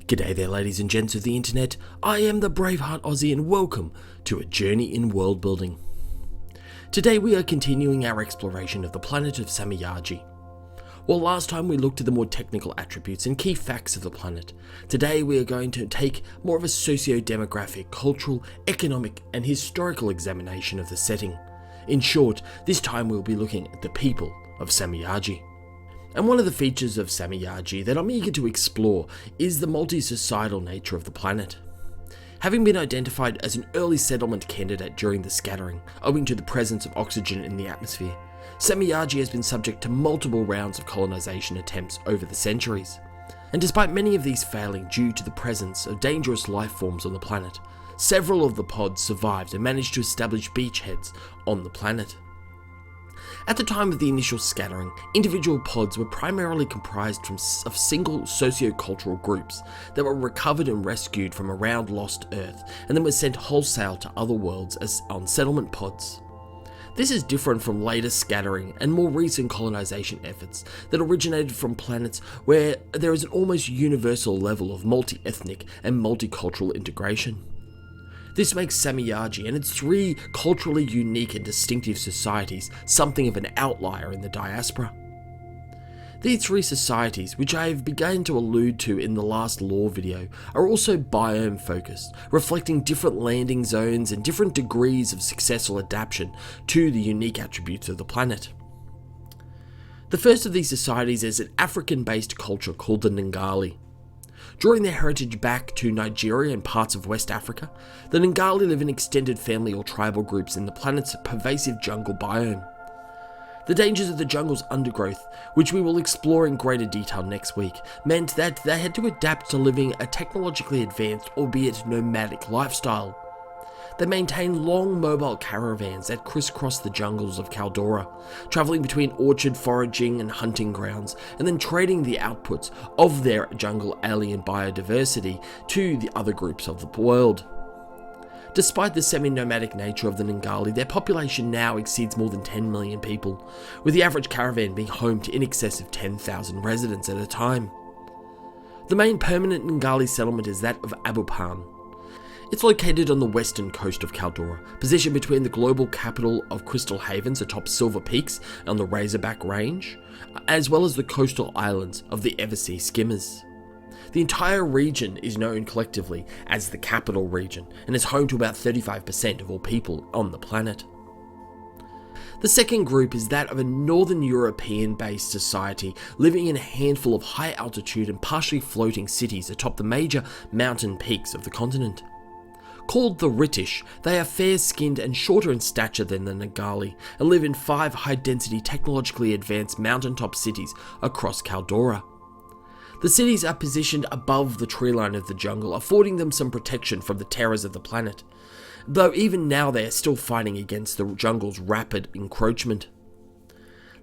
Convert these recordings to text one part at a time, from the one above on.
G'day there ladies and gents of the internet, I am the Braveheart Aussie and welcome to a journey in world building. Today we are continuing our exploration of the planet of Somayaji. While last time we looked at the more technical attributes and key facts of the planet, today we are going to take more of a socio-demographic, cultural, economic and historical examination of the setting. In short, this time we will be looking at the people of Somayaji. And one of the features of Somayaji that I'm eager to explore is the multi-societal nature of the planet. Having been identified as an early settlement candidate during the scattering, owing to the presence of oxygen in the atmosphere, Somayaji has been subject to multiple rounds of colonization attempts over the centuries. And despite many of these failing due to the presence of dangerous life forms on the planet, several of the pods survived and managed to establish beachheads on the planet. At the time of the initial scattering, individual pods were primarily comprised of single socio-cultural groups that were recovered and rescued from around lost Earth and then were sent wholesale to other worlds as on settlement pods. This is different from later scattering and more recent colonization efforts that originated from planets where there is an almost universal level of multi-ethnic and multicultural integration. This makes Somayaji and its three culturally unique and distinctive societies something of an outlier in the diaspora. These three societies, which I have begun to allude to in the last lore video, are also biome focused, reflecting different landing zones and different degrees of successful adaptation to the unique attributes of the planet. The first of these societies is an African-based culture called the Ngali. Drawing their heritage back to Nigeria and parts of West Africa, the Ngali live in extended family or tribal groups in the planet's pervasive jungle biome. The dangers of the jungle's undergrowth, which we will explore in greater detail next week, meant that they had to adapt to living a technologically advanced, albeit nomadic, lifestyle. They maintain long mobile caravans that crisscross the jungles of Caldora, travelling between orchard foraging and hunting grounds, and then trading the outputs of their jungle alien biodiversity to the other groups of the world. Despite the semi-nomadic nature of the Ngali, their population now exceeds more than 10 million people, with the average caravan being home to in excess of 10,000 residents at a time. The main permanent Ngali settlement is that of Abupan. It's located on the western coast of Caldora, positioned between the global capital of Crystal Havens atop Silver Peaks on the Razorback Range, as well as the coastal islands of the Eversea Skimmers. The entire region is known collectively as the Capital Region and is home to about 35% of all people on the planet. The second group is that of a Northern European-based society living in a handful of high-altitude and partially floating cities atop the major mountain peaks of the continent. Called the Ritish, they are fair-skinned and shorter in stature than the Ngali and live in 5 high-density technologically advanced mountaintop cities across Caldora. The cities are positioned above the treeline of the jungle, affording them some protection from the terrors of the planet, though even now they are still fighting against the jungle's rapid encroachment.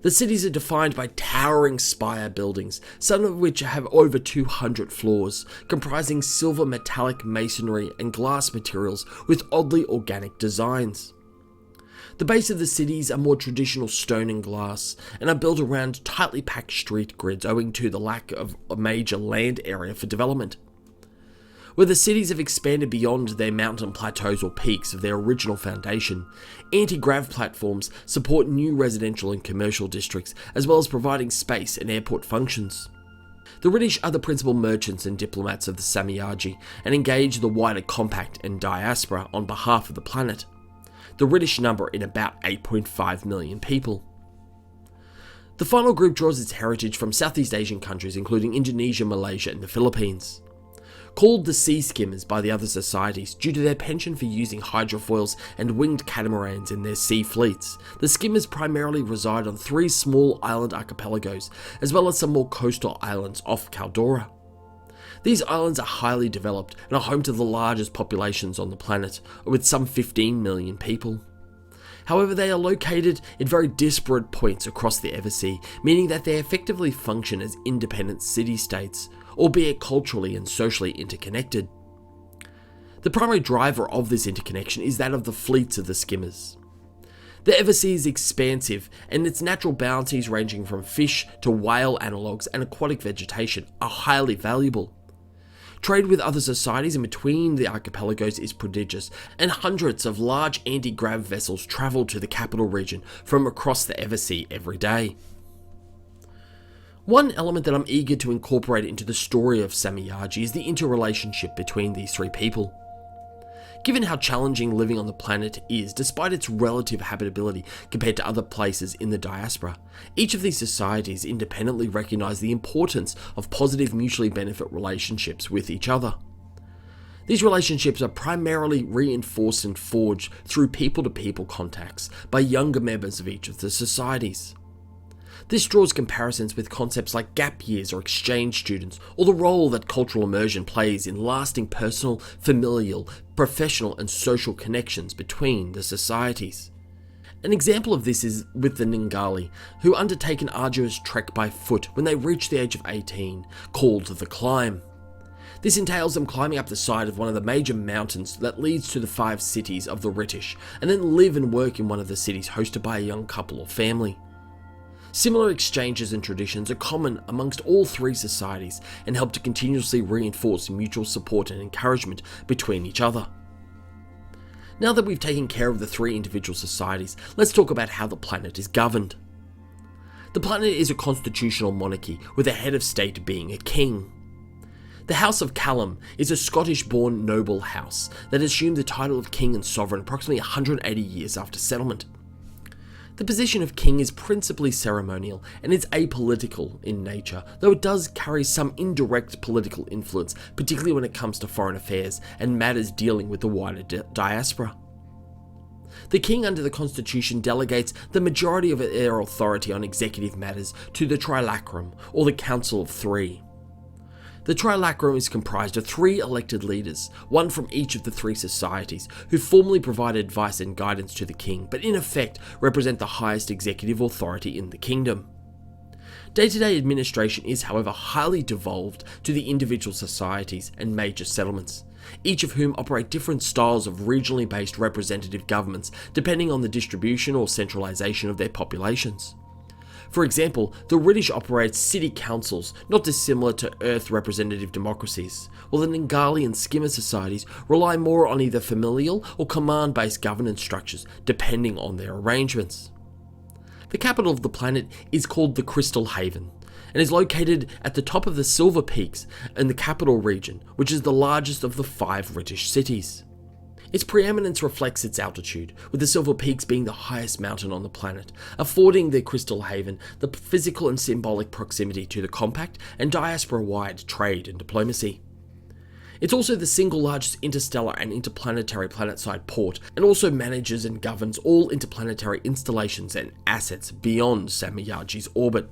The cities are defined by towering spire buildings, some of which have over 200 floors, comprising silver metallic masonry and glass materials with oddly organic designs. The base of the cities are more traditional stone and glass, and are built around tightly packed street grids owing to the lack of a major land area for development. Where the cities have expanded beyond their mountain plateaus or peaks of their original foundation, anti-grav platforms support new residential and commercial districts, as well as providing space and airport functions. The Ritish are the principal merchants and diplomats of the Somayaji, and engage the wider compact and diaspora on behalf of the planet. The Ritish number in about 8.5 million people. The final group draws its heritage from Southeast Asian countries including Indonesia, Malaysia and the Philippines. Called the Sea Skimmers by the other societies due to their penchant for using hydrofoils and winged catamarans in their sea fleets, the Skimmers primarily reside on 3 small island archipelagos as well as some more coastal islands off Caldora. These islands are highly developed and are home to the largest populations on the planet, with some 15 million people. However, they are located in very disparate points across the Eversea, meaning that they effectively function as independent city-states, albeit culturally and socially interconnected. The primary driver of this interconnection is that of the fleets of the Skimmers. The Eversea is expansive, and its natural bounties ranging from fish to whale analogues and aquatic vegetation are highly valuable. Trade with other societies in between the archipelagos is prodigious, and hundreds of large anti-grav vessels travel to the capital region from across the Eversea every day. One element that I'm eager to incorporate into the story of Somayaji is the interrelationship between these three people. Given how challenging living on the planet is, despite its relative habitability compared to other places in the diaspora, each of these societies independently recognise the importance of positive mutually benefit relationships with each other. These relationships are primarily reinforced and forged through people-to-people contacts by younger members of each of the societies. This draws comparisons with concepts like gap years or exchange students, or the role that cultural immersion plays in lasting personal, familial, professional and social connections between the societies. An example of this is with the Ngali, who undertake an arduous trek by foot when they reach the age of 18, called the climb. This entails them climbing up the side of one of the major mountains that leads to the 5 cities of the Ritish, and then live and work in one of the cities hosted by a young couple or family. Similar exchanges and traditions are common amongst all three societies and help to continuously reinforce mutual support and encouragement between each other. Now that we've taken care of the three individual societies, let's talk about how the planet is governed. The planet is a constitutional monarchy, with a head of state being a king. The House of Callum is a Scottish-born noble house that assumed the title of king and sovereign approximately 180 years after settlement. The position of king is principally ceremonial and is apolitical in nature, though it does carry some indirect political influence, particularly when it comes to foreign affairs and matters dealing with the wider diaspora. The king under the constitution delegates the majority of their authority on executive matters to the Trilacrum, or the Council of Three. The Trilacrum is comprised of 3 elected leaders, one from each of the 3 societies, who formally provide advice and guidance to the king, but in effect represent the highest executive authority in the kingdom. Day-to-day administration is, however, highly devolved to the individual societies and major settlements, each of whom operate different styles of regionally based representative governments depending on the distribution or centralisation of their populations. For example, the Ritish operates city councils, not dissimilar to Earth representative democracies, while the Ngali and Skimmer societies rely more on either familial or command-based governance structures, depending on their arrangements. The capital of the planet is called the Crystal Haven, and is located at the top of the Silver Peaks in the capital region, which is the largest of the 5 Ritish cities. Its preeminence reflects its altitude, with the Silver Peaks being the highest mountain on the planet, affording the Crystal Haven the physical and symbolic proximity to the compact and diaspora-wide trade and diplomacy. It's also the single largest interstellar and interplanetary planetside port, and also manages and governs all interplanetary installations and assets beyond Somayaji's orbit.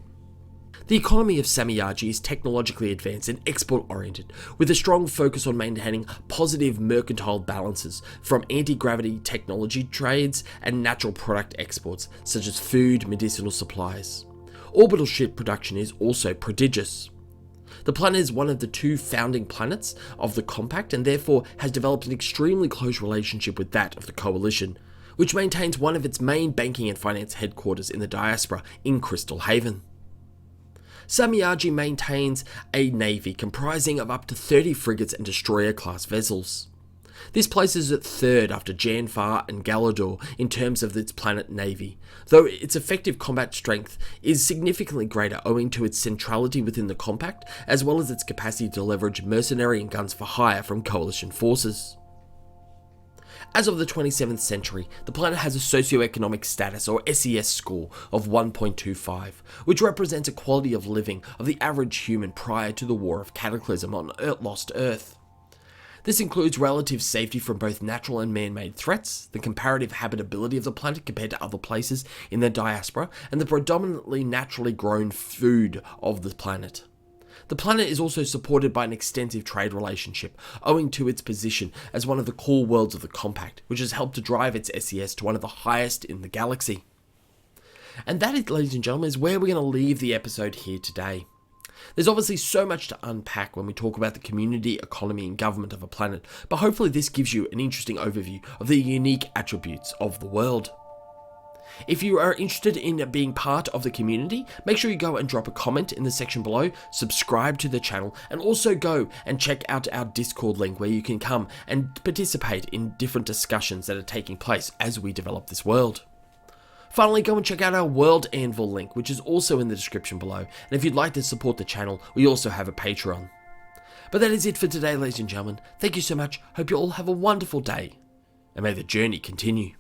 The economy of Somayaji is technologically advanced and export-oriented, with a strong focus on maintaining positive mercantile balances from anti-gravity technology trades and natural product exports, such as food, medicinal supplies. Orbital ship production is also prodigious. The planet is one of the 2 founding planets of the Compact and therefore has developed an extremely close relationship with that of the Coalition, which maintains one of its main banking and finance headquarters in the diaspora in Crystal Haven. Somayaji maintains a navy comprising of up to 30 frigates and destroyer-class vessels. This places it 3rd after Janfar and Galador in terms of its planet navy, though its effective combat strength is significantly greater owing to its centrality within the Compact, as well as its capacity to leverage mercenary and guns for hire from coalition forces. As of the 27th century, the planet has a Socio-Economic Status, or SES score, of 1.25, which represents a quality of living of the average human prior to the War of Cataclysm on Lost Earth. This includes relative safety from both natural and man-made threats, the comparative habitability of the planet compared to other places in the diaspora, and the predominantly naturally grown food of the planet. The planet is also supported by an extensive trade relationship, owing to its position as one of the core worlds of the Compact, which has helped to drive its SES to one of the highest in the galaxy. And that, ladies and gentlemen, is where we're going to leave the episode here today. There's obviously so much to unpack when we talk about the community, economy, and government of a planet, but hopefully this gives you an interesting overview of the unique attributes of the world. If you are interested in being part of the community, make sure you go and drop a comment in the section below, subscribe to the channel, and also go and check out our Discord link where you can come and participate in different discussions that are taking place as we develop this world. Finally, go and check out our World Anvil link, which is also in the description below, and if you'd like to support the channel, we also have a Patreon. But that is it for today, ladies and gentlemen. Thank you so much, hope you all have a wonderful day, and may the journey continue.